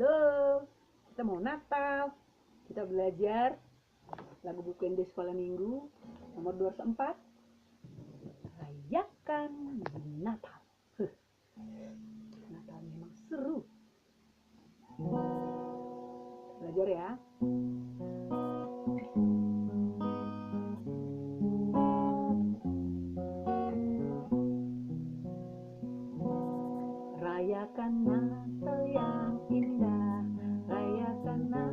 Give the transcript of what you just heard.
Halo, kita mau Natal. Kita belajar lagu buku yang di sekolah minggu nomor 204. Rayakan Natal. Natal memang seru. Belajar ya. Rayakan Natal yang indah, rayakan Natal